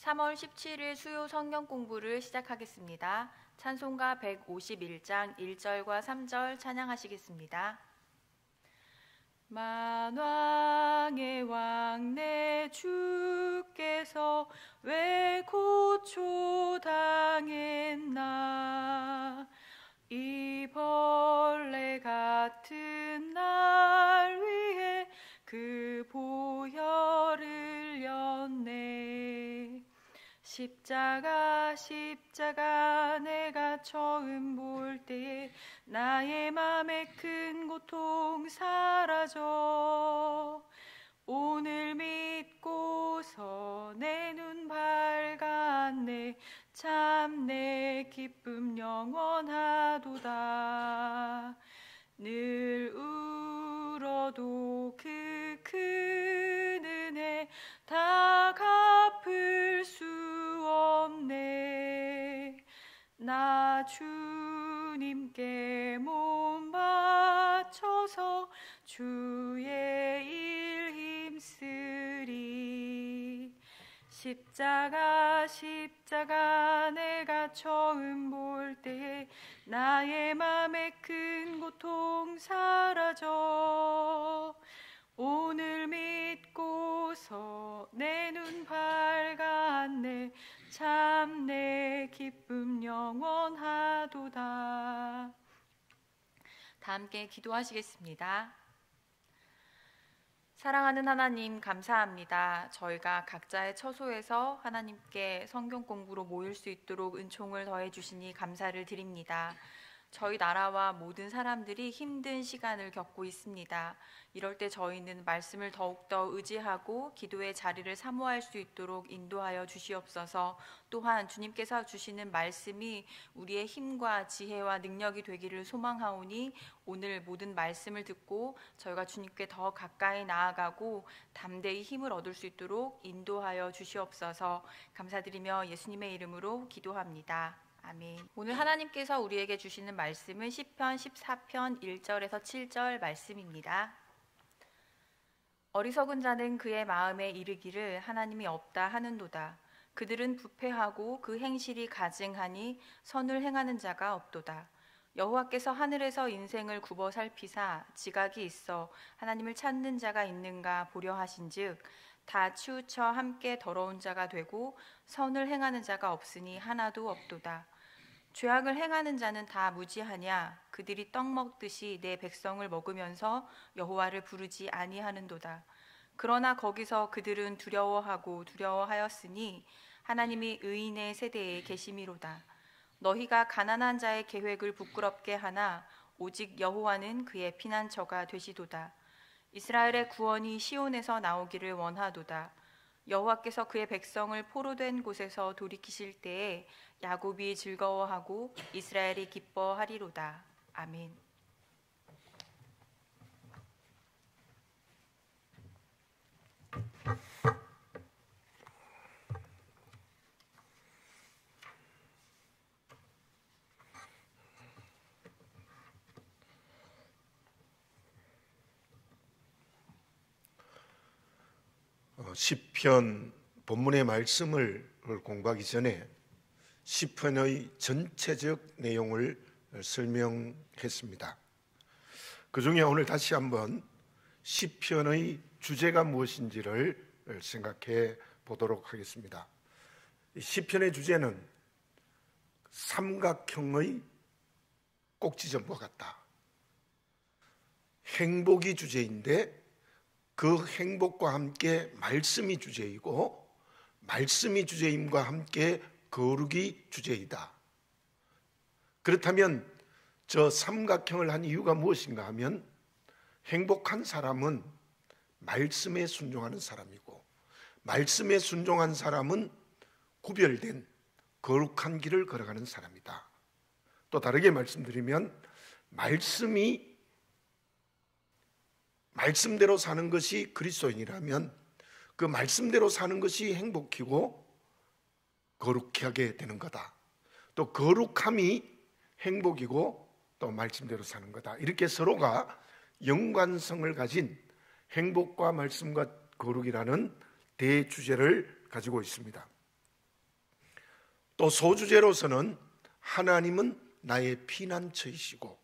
3월 17일 수요 성경 공부를 시작하겠습니다. 찬송가 151장 1절과 3절 찬양하시겠습니다. 만왕의 왕 내 주께서 왜 고초당했나. 이 벌레 같은 날 위해 그 보혈을 흘렸네. 십자가 내가 처음 볼 때에 나의 맘에 큰 고통 사라져. 오늘 믿고서 내 눈 밝았네. 참 내 기쁨 영원하도다. 늘 울어도 그 큰 은혜 다 갚을 수 없네. 나 주님께 몸 바쳐서 주의 일 힘쓰리. 십자가 내가 처음 볼 때 나의 맘에 큰 고통 사라져. 오늘 믿고서 내 눈 밝았네. 참 내 기쁨 영원하도다. 다 함께 기도하시겠습니다. 사랑하는 하나님, 감사합니다. 저희가 각자의 처소에서 하나님께 성경 공부로 모일 수 있도록 은총을 더해 주시니 감사를 드립니다. 저희 나라와 모든 사람들이 힘든 시간을 겪고 있습니다. 이럴 때 저희는 말씀을 더욱더 의지하고 기도의 자리를 사모할 수 있도록 인도하여 주시옵소서. 또한 주님께서 주시는 말씀이 우리의 힘과 지혜와 능력이 되기를 소망하오니 오늘 모든 말씀을 듣고 저희가 주님께 더 가까이 나아가고 담대히 힘을 얻을 수 있도록 인도하여 주시옵소서. 감사드리며 예수님의 이름으로 기도합니다. 아멘. 오늘 하나님께서 우리에게 주시는 말씀은 시편 14편 1절에서 7절 말씀입니다. 어리석은 자는 그의 마음에 이르기를 하나님이 없다 하는도다. 그들은 부패하고 그 행실이 가증하니 선을 행하는 자가 없도다. 여호와께서 하늘에서 인생을 굽어 살피사 지각이 있어 하나님을 찾는 자가 있는가 보려 하신즉 다 치우쳐 함께 더러운 자가 되고 선을 행하는 자가 없으니 하나도 없도다. 죄악을 행하는 자는 다 무지하냐. 그들이 떡 먹듯이 내 백성을 먹으면서 여호와를 부르지 아니하는도다. 그러나 거기서 그들은 두려워하였으니 하나님이 의인의 세대에 계심이로다. 너희가 가난한 자의 계획을 부끄럽게 하나 오직 여호와는 그의 피난처가 되시도다. 이스라엘의 구원이 시온에서 나오기를 원하도다. 여호와께서 그의 백성을 포로된 곳에서 돌이키실 때에 야곱이 즐거워하고 이스라엘이 기뻐하리로다. 아멘. 시편 본문의 말씀을 공부하기 전에 시편의 전체적 내용을 설명했습니다. 그 중에 오늘 다시 한번 시편의 주제가 무엇인지를 생각해 보도록 하겠습니다. 시편의 주제는 삼각형의 꼭지점과 같다. 행복이 주제인데 그 행복과 함께 말씀이 주제이고 말씀이 주제임과 함께 거룩이 주제이다. 그렇다면 저 삼각형을 한 이유가 무엇인가 하면 행복한 사람은 말씀에 순종하는 사람이고 말씀에 순종한 사람은 구별된 거룩한 길을 걸어가는 사람이다. 또 다르게 말씀드리면 말씀대로 사는 것이 그리스도인이라면 그 말씀대로 사는 것이 행복이고 거룩하게 되는 거다. 또 거룩함이 행복이고 또 말씀대로 사는 거다. 이렇게 서로가 연관성을 가진 행복과 말씀과 거룩이라는 대주제를 가지고 있습니다. 또 소주제로서는 하나님은 나의 피난처이시고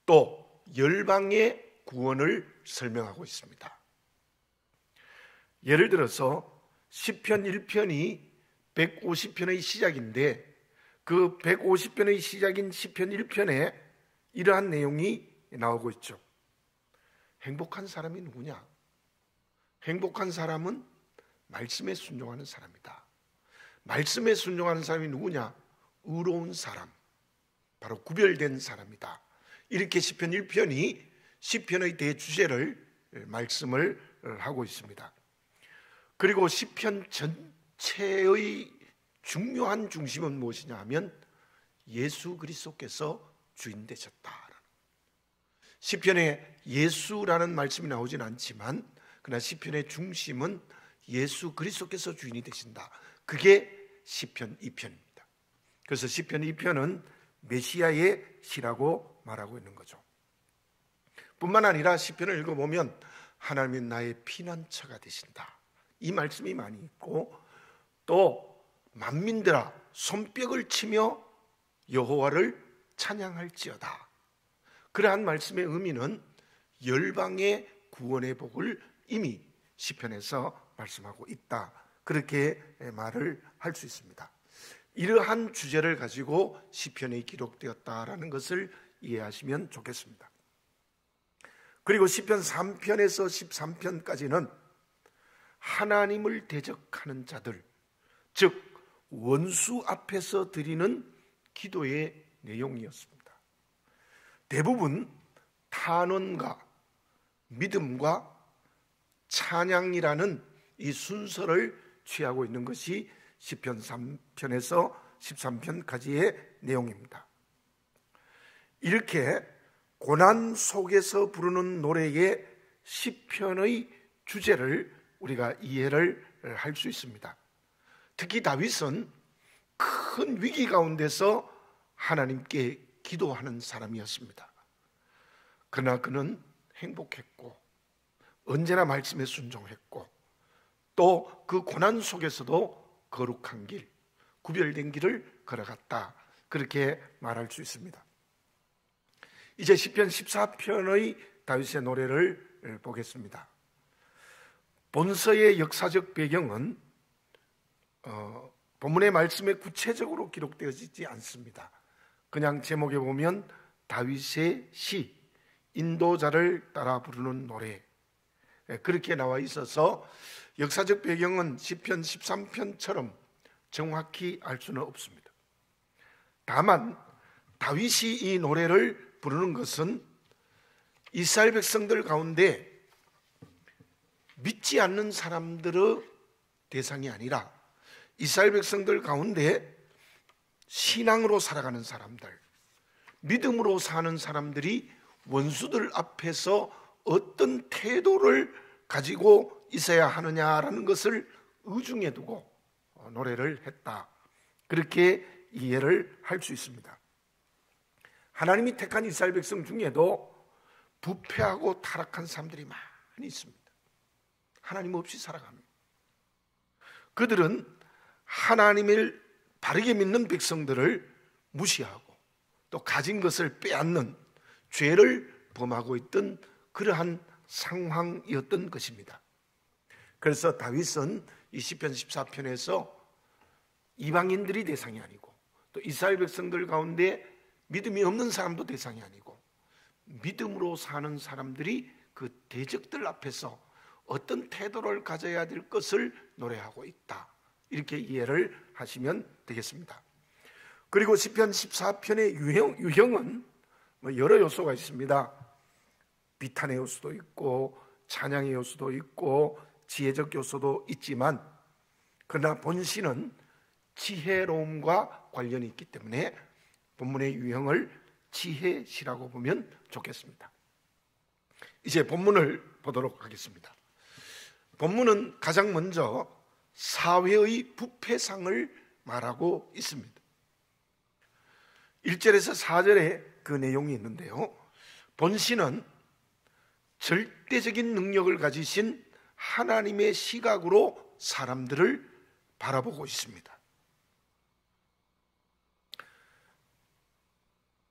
또 열방의 구원을 설명하고 있습니다. 예를 들어서 시편 1편이 150편의 시작인데 그 150편의 시작인 시편 1편에 이러한 내용이 나오고 있죠. 행복한 사람이 누구냐? 행복한 사람은 말씀에 순종하는 사람이다. 말씀에 순종하는 사람이 누구냐? 의로운 사람, 바로 구별된 사람이다. 이렇게 시편 1편이 시편의 대주제를 말씀을 하고 있습니다. 그리고 시편 전체의 중요한 중심은 무엇이냐 하면 예수 그리스도께서 주인 되셨다. 시편에 예수라는 말씀이 나오진 않지만 그러나 시편의 중심은 예수 그리스도께서 주인이 되신다. 그게 시편 2편입니다. 그래서 시편 2편은 메시아의 시라고 말하고 있는 거죠. 뿐만 아니라 시편을 읽어보면 하나님이 나의 피난처가 되신다, 이 말씀이 많이 있고, 또 만민들아 손뼉을 치며 여호와를 찬양할지어다, 그러한 말씀의 의미는 열방의 구원의 복을 이미 시편에서 말씀하고 있다, 그렇게 말을 할 수 있습니다. 이러한 주제를 가지고 시편이 기록되었다라는 것을 이해하시면 좋겠습니다. 그리고 시편 3편에서 13편까지는 하나님을 대적하는 자들, 즉 원수 앞에서 드리는 기도의 내용이었습니다. 대부분 탄원과 믿음과 찬양이라는 이 순서를 취하고 있는 것이 시편 3편에서 13편까지의 내용입니다. 이렇게 고난 속에서 부르는 노래의 시편의 주제를 우리가 이해를 할 수 있습니다. 특히 다윗은 큰 위기 가운데서 하나님께 기도하는 사람이었습니다. 그러나 그는 행복했고 언제나 말씀에 순종했고 또 그 고난 속에서도 거룩한 길, 구별된 길을 걸어갔다, 그렇게 말할 수 있습니다. 이제 시편 14편의 다윗의 노래를 보겠습니다. 본서의 역사적 배경은 본문의 말씀에 구체적으로 기록되어지지 않습니다. 그냥 제목에 보면 다윗의 시, 인도자를 따라 부르는 노래, 그렇게 나와 있어서 역사적 배경은 시편 13편처럼 정확히 알 수는 없습니다. 다만 다윗이 이 노래를 부르는 것은 이스라엘 백성들 가운데 믿지 않는 사람들의 대상이 아니라 이스라엘 백성들 가운데 신앙으로 살아가는 사람들, 믿음으로 사는 사람들이 원수들 앞에서 어떤 태도를 가지고 있어야 하느냐라는 것을 의중에 두고 노래를 했다, 그렇게 이해를 할 수 있습니다. 하나님이 택한 이스라엘 백성 중에도 부패하고 타락한 사람들이 많이 있습니다. 하나님 없이 살아갑니다. 그들은 하나님을 바르게 믿는 백성들을 무시하고 또 가진 것을 빼앗는 죄를 범하고 있던 그러한 상황이었던 것입니다. 그래서 다윗은 이 시편 14편에서 이방인들이 대상이 아니고 또 이스라엘 백성들 가운데 믿음이 없는 사람도 대상이 아니고 믿음으로 사는 사람들이 그 대적들 앞에서 어떤 태도를 가져야 될 것을 노래하고 있다, 이렇게 이해를 하시면 되겠습니다. 그리고 시편 14편의 유형은 여러 요소가 있습니다. 비탄의 요소도 있고 찬양의 요소도 있고 지혜적 요소도 있지만 그러나 본시는 지혜로움과 관련이 있기 때문에 본문의 유형을 지혜시라고 보면 좋겠습니다. 이제 본문을 보도록 하겠습니다. 본문은 가장 먼저 사회의 부패상을 말하고 있습니다. 1절에서 4절에 그 내용이 있는데요, 본시는 절대적인 능력을 가지신 하나님의 시각으로 사람들을 바라보고 있습니다.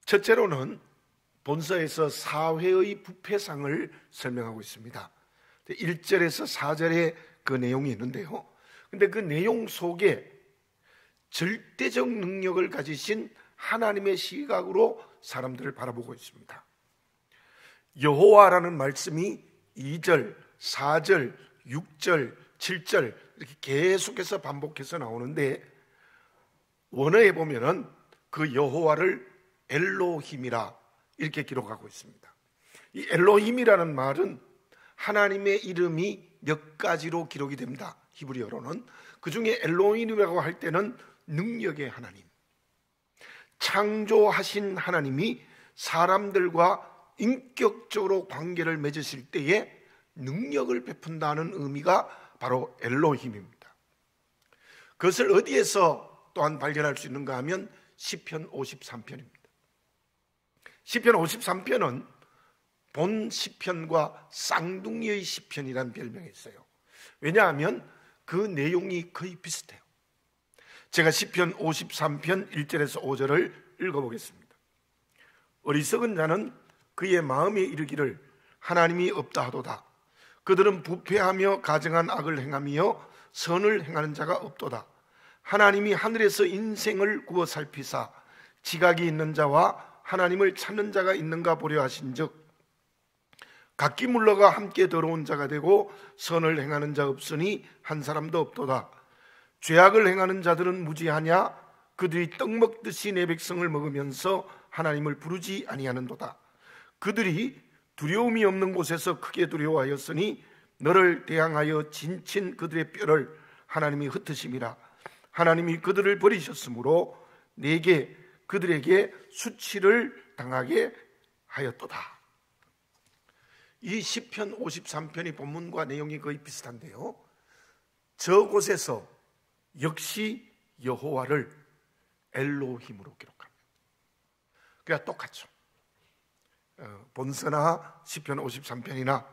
첫째로는 본서에서 사회의 부패상을 설명하고 있습니다. 1절에서 4절에 그 내용이 있는데요. 근데 그 내용 속에 절대적 능력을 가지신 하나님의 시각으로 사람들을 바라보고 있습니다. 여호와라는 말씀이 2절, 4절, 6절, 7절 이렇게 계속해서 반복해서 나오는데, 원어에 보면은 그 여호와를 엘로힘이라 이렇게 기록하고 있습니다. 이 엘로힘이라는 말은 하나님의 이름이 몇 가지로 기록이 됩니다. 히브리어로는. 그 중에 엘로힘이라고 할 때는 능력의 하나님, 창조하신 하나님이 사람들과 인격적으로 관계를 맺으실 때에 능력을 베푼다는 의미가 바로 엘로힘입니다. 그것을 어디에서 또한 발견할 수 있는가 하면 시편 53편입니다. 시편 53편은 본 시편과 쌍둥이의 시편이라는 별명이 있어요. 왜냐하면 그 내용이 거의 비슷해요. 제가 시편 53편 1절에서 5절을 읽어보겠습니다. 어리석은 자는 그의 마음에 이르기를 하나님이 없다 하도다. 그들은 부패하며 가증한 악을 행하며 선을 행하는 자가 없도다. 하나님이 하늘에서 인생을 구워 살피사 지각이 있는 자와 하나님을 찾는 자가 있는가 보려 하신즉 각기 물러가 함께 더러운 자가 되고 선을 행하는 자 없으니 한 사람도 없도다. 죄악을 행하는 자들은 무지하냐? 그들이 떡 먹듯이 내 백성을 먹으면서 하나님을 부르지 아니하는도다. 그들이 두려움이 없는 곳에서 크게 두려워하였으니 너를 대항하여 진친 그들의 뼈를 하나님이 흩으심이라. 하나님이 그들을 버리셨으므로 그들에게 수치를 당하게 하였도다. 이 시편 53편이 본문과 내용이 거의 비슷한데요, 저곳에서 역시 여호와를 엘로힘으로 기록합니다. 그냥 똑같죠. 본서나 시편 53편이나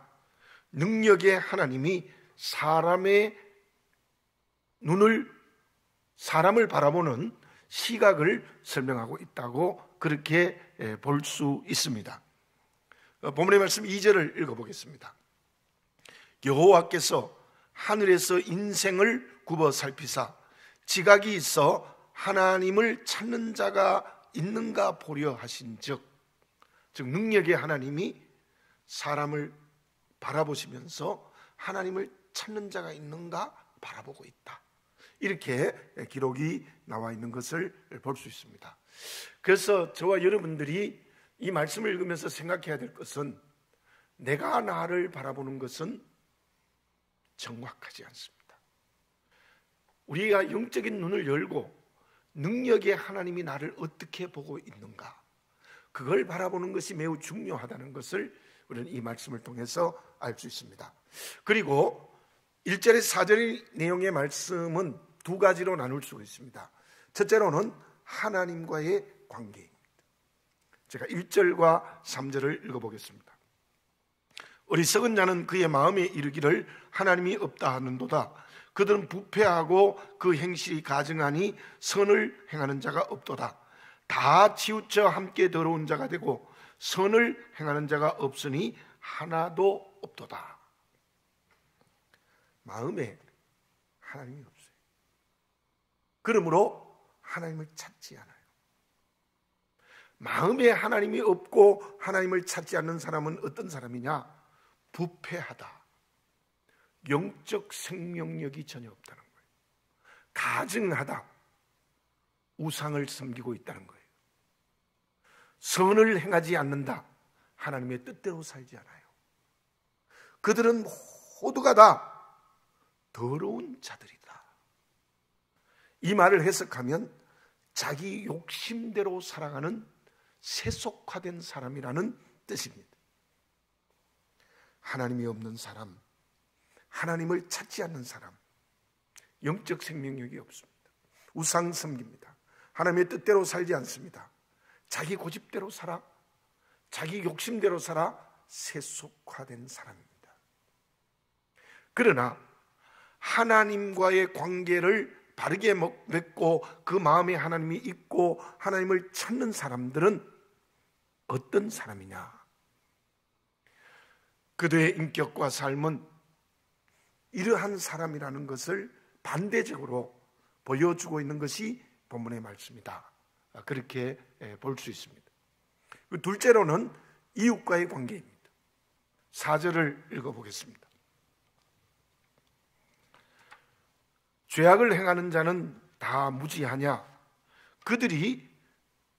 능력의 하나님이 사람의 사람을 바라보는 시각을 설명하고 있다고 그렇게 볼 수 있습니다. 본문의 말씀 2절을 읽어보겠습니다. 여호와께서 하늘에서 인생을 굽어 살피사 지각이 있어 하나님을 찾는 자가 있는가 보려 하신즉, 즉 능력의 하나님이 사람을 바라보시면서 하나님을 찾는 자가 있는가 바라보고 있다, 이렇게 기록이 나와 있는 것을 볼 수 있습니다. 그래서 저와 여러분들이 이 말씀을 읽으면서 생각해야 될 것은, 내가 나를 바라보는 것은 정확하지 않습니다. 우리가 영적인 눈을 열고 능력의 하나님이 나를 어떻게 보고 있는가, 그걸 바라보는 것이 매우 중요하다는 것을 우리는 이 말씀을 통해서 알 수 있습니다. 그리고 1절에서 4절 내용의 말씀은 두 가지로 나눌 수 있습니다. 첫째로는 하나님과의 관계입니다. 제가 1절과 3절을 읽어보겠습니다. 어리석은 자는 그의 마음에 이르기를 하나님이 없다 하는도다. 그들은 부패하고 그 행실이 가증하니 선을 행하는 자가 없도다. 다 치우쳐 함께 더러운 자가 되고 선을 행하는 자가 없으니 하나도 없도다. 마음에 하나님이 없어요. 그러므로 하나님을 찾지 않아요. 마음에 하나님이 없고 하나님을 찾지 않는 사람은 어떤 사람이냐? 부패하다, 영적 생명력이 전혀 없다는 거예요. 가증하다, 우상을 섬기고 있다는 거예요. 선을 행하지 않는다, 하나님의 뜻대로 살지 않아요. 그들은 모두가 다 더러운 자들이다. 이 말을 해석하면 자기 욕심대로 살아가는 세속화된 사람이라는 뜻입니다. 하나님이 없는 사람, 하나님을 찾지 않는 사람, 영적 생명력이 없습니다. 우상 섬깁니다. 하나님의 뜻대로 살지 않습니다. 자기 고집대로 살아, 자기 욕심대로 살아 세속화된 사람입니다. 그러나 하나님과의 관계를 바르게 맺고 그 마음에 하나님이 있고 하나님을 찾는 사람들은 어떤 사람이냐? 그들의 인격과 삶은 이러한 사람이라는 것을 반대적으로 보여주고 있는 것이 본문의 말씀이다. 그렇게 볼 수 있습니다. 둘째로는 이웃과의 관계입니다. 4절을 읽어보겠습니다. 죄악을 행하는 자는 다 무지하냐? 그들이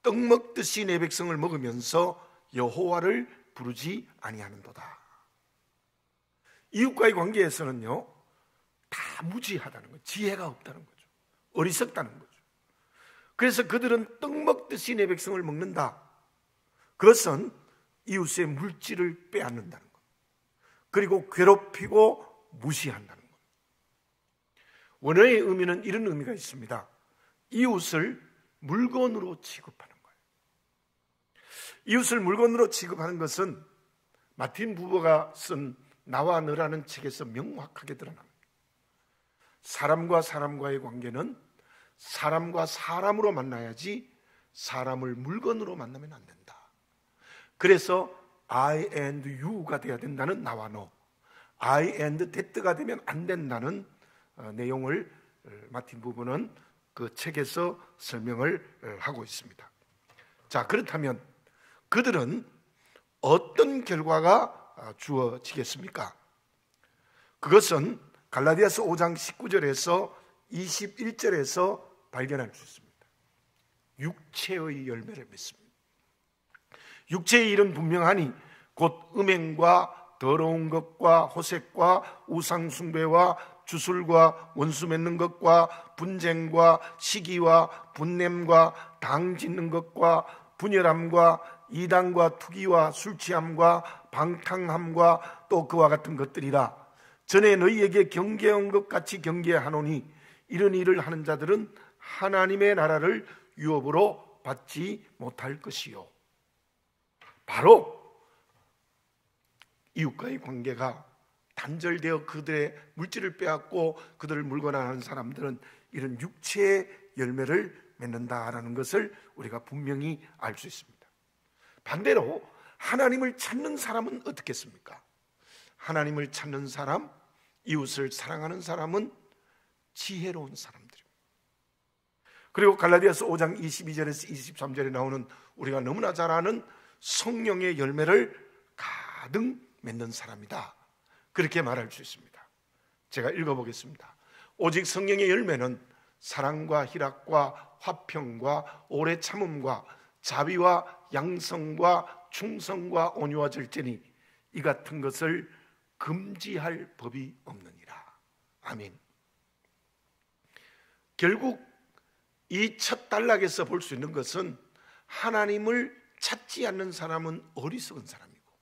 떡 먹듯이 내 백성을 먹으면서 여호와를 부르지 아니하는도다. 이웃과의 관계에서는요, 다 무지하다는 거죠. 지혜가 없다는 거죠. 어리석다는 거죠. 그래서 그들은 떡 먹듯이 내 백성을 먹는다. 그것은 이웃의 물질을 빼앗는다는 것, 그리고 괴롭히고 무시한다는 것. 원어의 의미는 이런 의미가 있습니다. 이웃을 물건으로 취급하는 거예요. 이웃을 물건으로 취급하는 것은 마틴 부버가 쓴 나와 너라는 책에서 명확하게 드러납니다. 사람과 사람과의 관계는 사람과 사람으로 만나야지 사람을 물건으로 만나면 안 된다. 그래서 I and you가 돼야 된다는 나와 너, I and that가 되면 안 된다는 내용을 마틴 부버는 그 책에서 설명을 하고 있습니다. 자, 그렇다면 그들은 어떤 결과가 주어지겠습니까? 그것은 갈라디아서 5장 19절에서 21절에서 발견할 수 있습니다. 육체의 열매를 맺습니다. 육체의 일은 분명하니 곧 음행과 더러운 것과 호색과 우상숭배와 주술과 원수 맺는 것과 분쟁과 시기와 분냄과 당 짓는 것과 분열함과 이단과 투기와 술취함과 방탕함과 또 그와 같은 것들이라. 전에 너희에게 경계한 것 같이 경계하노니 이런 일을 하는 자들은 하나님의 나라를 유업으로 받지 못할 것이요. 바로 이웃과의 관계가 단절되어 그들의 물질을 빼앗고 그들을 물건하는 사람들은 이런 육체의 열매를 맺는다라는 것을 우리가 분명히 알 수 있습니다. 반대로 하나님을 찾는 사람은 어떻겠습니까? 하나님을 찾는 사람, 이웃을 사랑하는 사람은 지혜로운 사람들입니다. 그리고 갈라디아서 5장 22절에서 23절에 나오는 우리가 너무나 잘 아는 성령의 열매를 가득 맺는 사람이다, 그렇게 말할 수 있습니다. 제가 읽어보겠습니다. 오직 성령의 열매는 사랑과 희락과 화평과 오래 참음과 자비와 양성과 충성과 온유와 절제니 이 같은 것을 금지할 법이 없느니라. 아멘. 결국 이 첫 단락에서 볼 수 있는 것은 하나님을 찾지 않는 사람은 어리석은 사람이고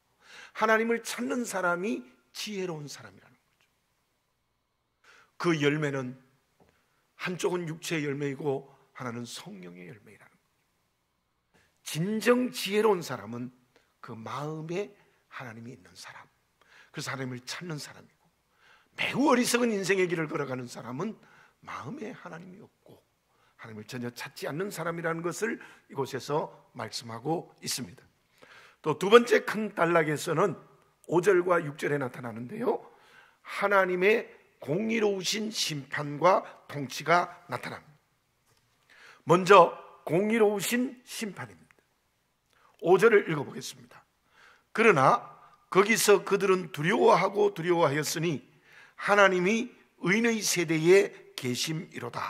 하나님을 찾는 사람이 지혜로운 사람이라는 거죠. 그 열매는 한쪽은 육체의 열매이고 하나는 성령의 열매이라는 거죠. 진정 지혜로운 사람은 그 마음에 하나님이 있는 사람, 그래서 하나님을 찾는 사람이고, 매우 어리석은 인생의 길을 걸어가는 사람은 마음에 하나님이 없고 하나님을 전혀 찾지 않는 사람이라는 것을 이곳에서 말씀하고 있습니다. 또 두 번째 큰 단락에서는 5절과 6절에 나타나는데요, 하나님의 공의로우신 심판과 통치가 나타납니다. 먼저 공의로우신 심판입니다. 5절을 읽어보겠습니다. 그러나 거기서 그들은 두려워하고 두려워하였으니 하나님이 의인의 세대에 계심이로다.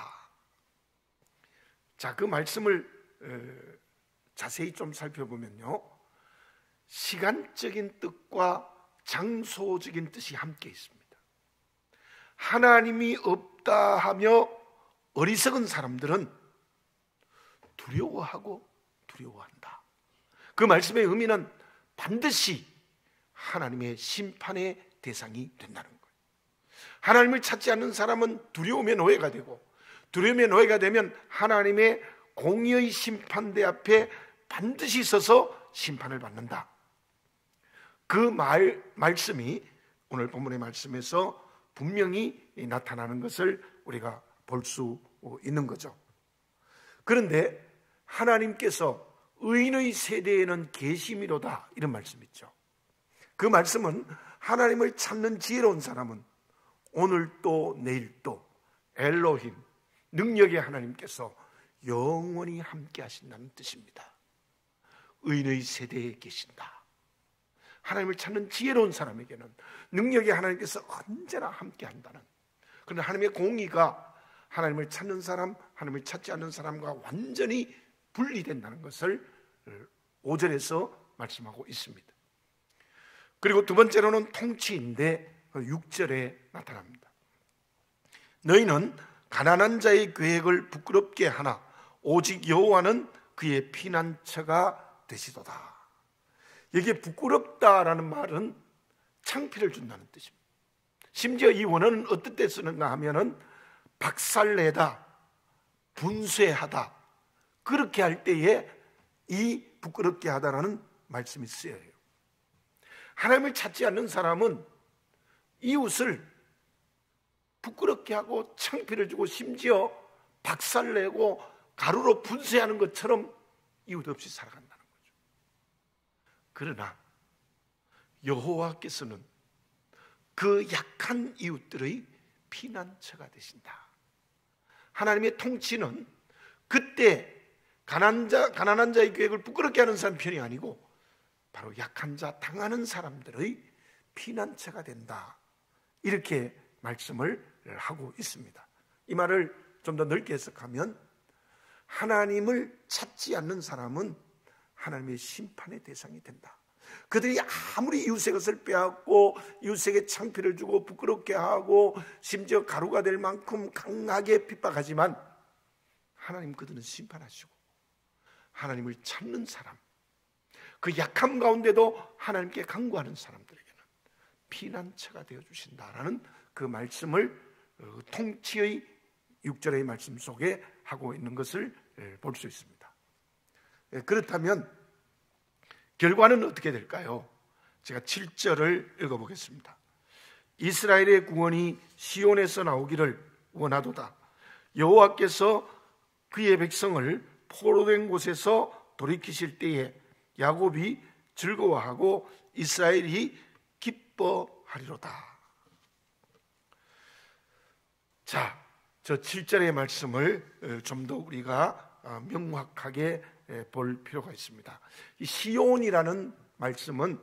자, 그 말씀을 자세히 좀 살펴보면요, 시간적인 뜻과 장소적인 뜻이 함께 있습니다. 하나님이 없다 하며 어리석은 사람들은 두려워하고 두려워한다. 그 말씀의 의미는 반드시 하나님의 심판의 대상이 된다는 거예요. 하나님을 찾지 않는 사람은 두려움의 노예가 되고, 두려움의 노예가 되면 하나님의 공의의 심판대 앞에 반드시 서서 심판을 받는다. 그 말씀이 오늘 본문의 말씀에서 분명히 나타나는 것을 우리가 볼 수 있는 거죠. 그런데 하나님께서 의인의 세대에는 계심이로다, 이런 말씀이 있죠. 그 말씀은 하나님을 찾는 지혜로운 사람은 오늘 또 내일 또 엘로힘, 능력의 하나님께서 영원히 함께 하신다는 뜻입니다. 의인의 세대에 계신다. 하나님을 찾는 지혜로운 사람에게는 능력의 하나님께서 언제나 함께 한다는, 그러나 하나님의 공의가 하나님을 찾는 사람, 하나님을 찾지 않는 사람과 완전히 분리된다는 것을 5절에서 말씀하고 있습니다. 그리고 두 번째로는 통치인데 6절에 나타납니다. 너희는 가난한 자의 계획을 부끄럽게 하나 오직 여호와는 그의 피난처가 되시도다. 여기에 부끄럽다라는 말은 창피를 준다는 뜻입니다. 심지어 이 원어는 어떤 때 쓰는가 하면은 박살내다, 분쇄하다, 그렇게 할 때에 이 부끄럽게 하다라는 말씀이 쓰여요. 하나님을 찾지 않는 사람은 이웃을 부끄럽게 하고 창피를 주고 심지어 박살내고 가루로 분쇄하는 것처럼 이웃 없이 살아간다는 거죠. 그러나 여호와께서는 그 약한 이웃들의 피난처가 되신다. 하나님의 통치는 그때 가난한 자의 계획을 부끄럽게 하는 사람 편이 아니고 바로 약한 자, 당하는 사람들의 피난처가 된다, 이렇게 말씀을 하고 있습니다. 이 말을 좀 더 넓게 해석하면 하나님을 찾지 않는 사람은 하나님의 심판의 대상이 된다. 그들이 아무리 이웃의 것을 빼앗고 이웃에게 창피를 주고 부끄럽게 하고 심지어 가루가 될 만큼 강하게 핍박하지만 하나님 그들은 심판하시고 하나님을 찾는 사람, 그 약함 가운데도 하나님께 간구하는 사람들에게는 피난처가 되어주신다라는 그 말씀을 통치의 6절의 말씀 속에 하고 있는 것을 볼 수 있습니다. 그렇다면 결과는 어떻게 될까요? 제가 7절을 읽어보겠습니다. 이스라엘의 구원이 시온에서 나오기를 원하도다. 여호와께서 그의 백성을 포로된 곳에서 돌이키실 때에 야곱이 즐거워하고 이스라엘이 기뻐하리로다. 자, 저 7절의 말씀을 좀 더 우리가 명확하게 볼 필요가 있습니다. 이 시온이라는 말씀은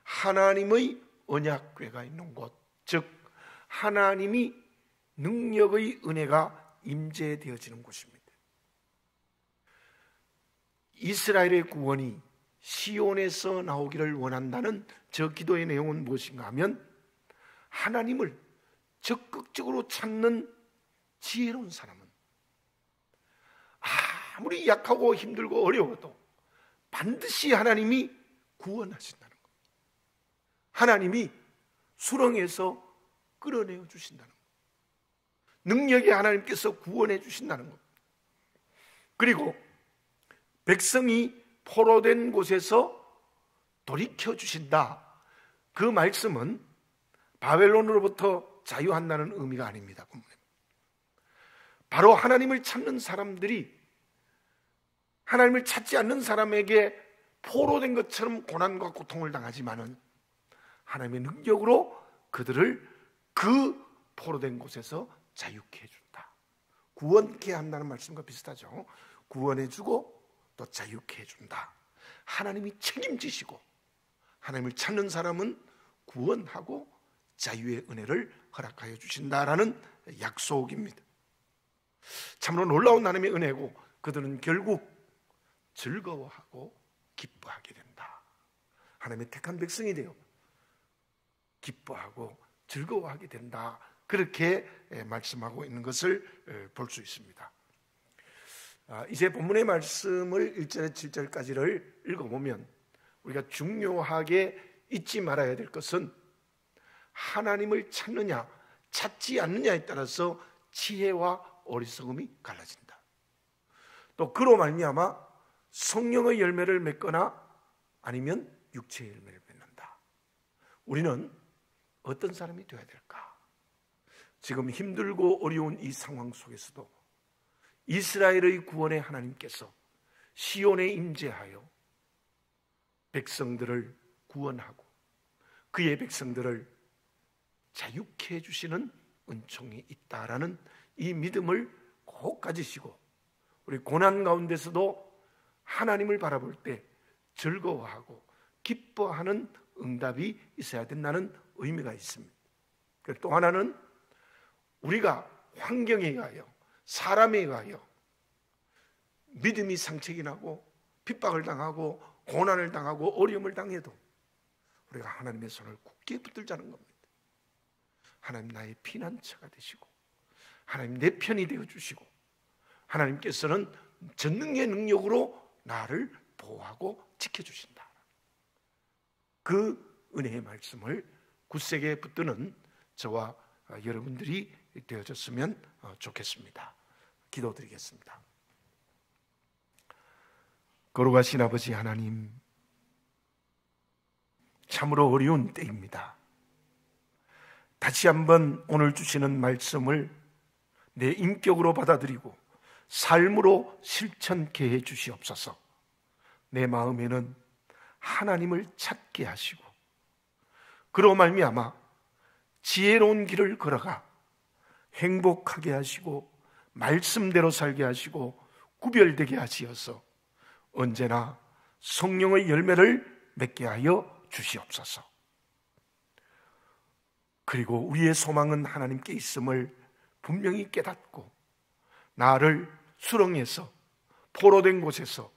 하나님의 언약궤가 있는 곳, 즉 하나님이 능력의 은혜가 임재되어지는 곳입니다. 이스라엘의 구원이 시온에서 나오기를 원한다는 저 기도의 내용은 무엇인가 하면 하나님을 적극적으로 찾는 지혜로운 사람은 아무리 약하고 힘들고 어려워도 반드시 하나님이 구원하신다는 것, 하나님이 수렁에서 끌어내어 주신다는 것, 능력의 하나님께서 구원해 주신다는 것, 그리고 백성이 포로된 곳에서 돌이켜 주신다. 그 말씀은 바벨론으로부터 자유한다는 의미가 아닙니다. 바로 하나님을 찾는 사람들이 하나님을 찾지 않는 사람에게 포로된 것처럼 고난과 고통을 당하지만은 하나님의 능력으로 그들을 그 포로된 곳에서 자유케 해준다. 구원케 한다는 말씀과 비슷하죠. 구원해주고 또 자유케 해준다. 하나님이 책임지시고 하나님을 찾는 사람은 구원하고 자유의 은혜를 허락하여 주신다라는 약속입니다. 참으로 놀라운 하나님의 은혜고 그들은 결국 즐거워하고 기뻐하게 된다. 하나님의 택한 백성이 되어 기뻐하고 즐거워하게 된다. 그렇게 말씀하고 있는 것을 볼 수 있습니다. 이제 본문의 말씀을 1절에 7절까지를 읽어보면 우리가 중요하게 잊지 말아야 될 것은 하나님을 찾느냐 찾지 않느냐에 따라서 지혜와 어리석음이 갈라진다. 또 그로 말미암아 성령의 열매를 맺거나 아니면 육체의 열매를 맺는다. 우리는 어떤 사람이 되어야 될까? 지금 힘들고 어려운 이 상황 속에서도 이스라엘의 구원의 하나님께서 시온에 임재하여 백성들을 구원하고 그의 백성들을 자유케 해주시는 은총이 있다라는 이 믿음을 꼭 가지시고 우리 고난 가운데서도 하나님을 바라볼 때 즐거워하고 기뻐하는 응답이 있어야 된다는 의미가 있습니다. 또 하나는 우리가 환경에 의하여 사람에 의하여 믿음이 상책이 나고 핍박을 당하고 고난을 당하고 어려움을 당해도 우리가 하나님의 손을 굳게 붙들자는 겁니다. 하나님 나의 피난처가 되시고 하나님 내 편이 되어주시고 하나님께서는 전능의 능력으로 나를 보호하고 지켜주신다. 그 은혜의 말씀을 굳세게 붙드는 저와 여러분들이 되어졌으면 좋겠습니다. 기도드리겠습니다. 거룩하신 아버지 하나님, 참으로 어려운 때입니다. 다시 한번 오늘 주시는 말씀을 내 인격으로 받아들이고 삶으로 실천케 해 주시옵소서. 내 마음에는 하나님을 찾게 하시고 그로 말미암아 지혜로운 길을 걸어가 행복하게 하시고 말씀대로 살게 하시고 구별되게 하시어서 언제나 성령의 열매를 맺게 하여 주시옵소서. 그리고 우리의 소망은 하나님께 있음을 분명히 깨닫고 나를 수렁에서 포로된 곳에서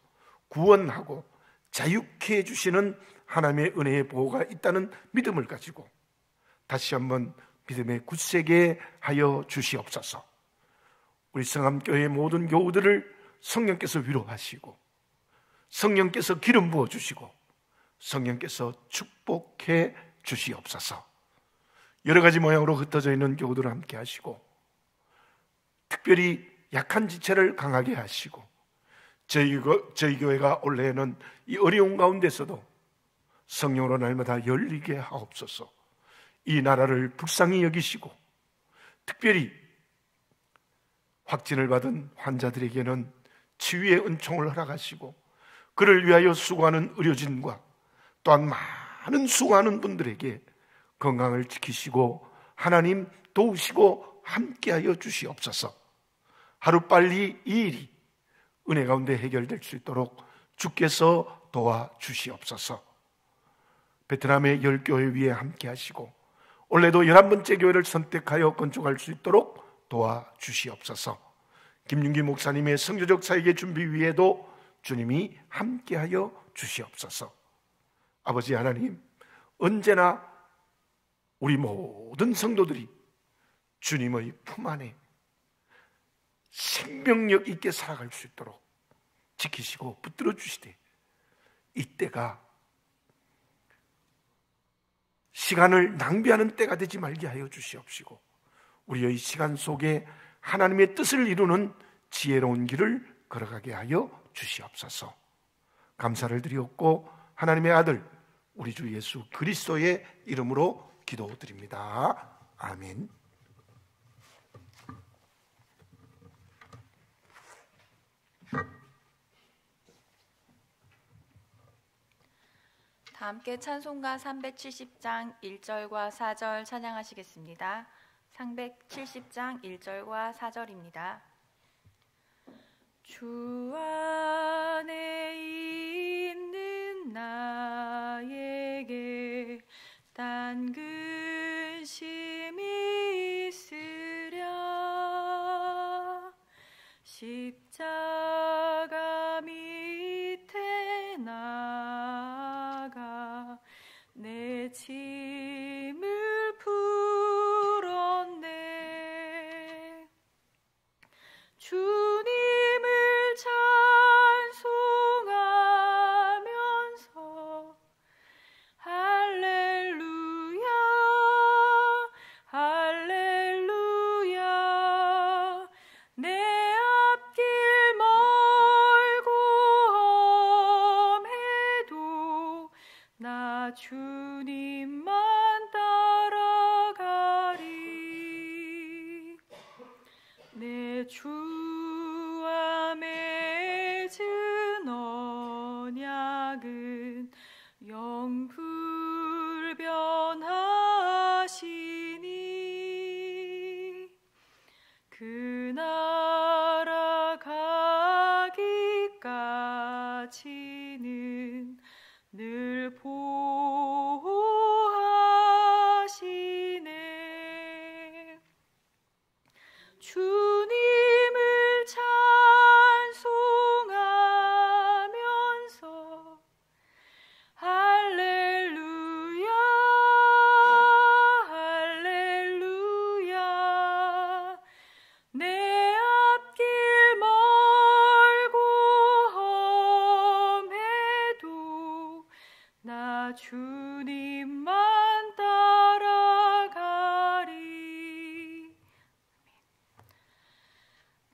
구원하고 자유케 해주시는 하나님의 은혜의 보호가 있다는 믿음을 가지고 다시 한번 믿음의 굳세게 하여 주시옵소서. 우리 성함교회의 모든 교우들을 성령께서 위로하시고 성령께서 기름 부어주시고 성령께서 축복해 주시옵소서. 여러 가지 모양으로 흩어져 있는 교우들을 함께 하시고 특별히 약한 지체를 강하게 하시고 저희 교회가 올해는 이 어려운 가운데서도 성령으로 날마다 열리게 하옵소서. 이 나라를 불쌍히 여기시고 특별히 확진을 받은 환자들에게는 치유의 은총을 허락하시고 그를 위하여 수고하는 의료진과 또한 많은 수고하는 분들에게 건강을 지키시고 하나님 도우시고 함께하여 주시옵소서. 하루빨리 이 일이 은혜 가운데 해결될 수 있도록 주께서 도와주시옵소서. 베트남의 10교회 위에 함께하시고 올해도 11번째 교회를 선택하여 건축할 수 있도록 도와주시옵소서. 김윤기 목사님의 선교적 사역의 준비 위에도 주님이 함께하여 주시옵소서. 아버지 하나님, 언제나 우리 모든 성도들이 주님의 품 안에 생명력 있게 살아갈 수 있도록 지키시고 붙들어 주시되 이때가 시간을 낭비하는 때가 되지 말게 하여 주시옵시고 우리의 시간 속에 하나님의 뜻을 이루는 지혜로운 길을 걸어가게 하여 주시옵소서. 감사를 드리옵고 하나님의 아들 우리 주 예수 그리스도의 이름으로 기도드립니다. 아멘. 다 함께 찬송가 370장 1절과 4절 찬양하시겠습니다. 370장 1절과 4절입니다. 주 안에 있는 나에게 딴 근심이 있으랴 십자가 밑에 나가 내 짐을 풀었네. 주님을 찬송하면서 할렐루야 할렐루야 내 앞길 멀고 험해도 나 주님만 따라가리. 내 주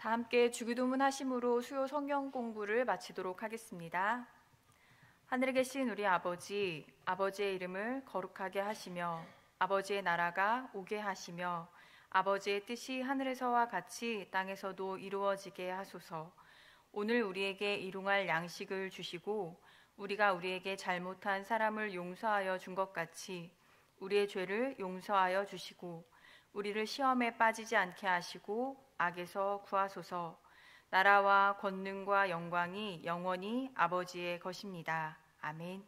다 함께 주기도문 하심으로 수요 성경 공부를 마치도록 하겠습니다. 하늘에 계신 우리 아버지, 아버지의 이름을 거룩하게 하시며 아버지의 나라가 오게 하시며 아버지의 뜻이 하늘에서와 같이 땅에서도 이루어지게 하소서. 오늘 우리에게 일용할 양식을 주시고 우리가 우리에게 잘못한 사람을 용서하여 준 것 같이 우리의 죄를 용서하여 주시고 우리를 시험에 빠지지 않게 하시고 악에서 구하소서. 나라와 권능과 영광이 영원히 아버지의 것입니다. 아멘.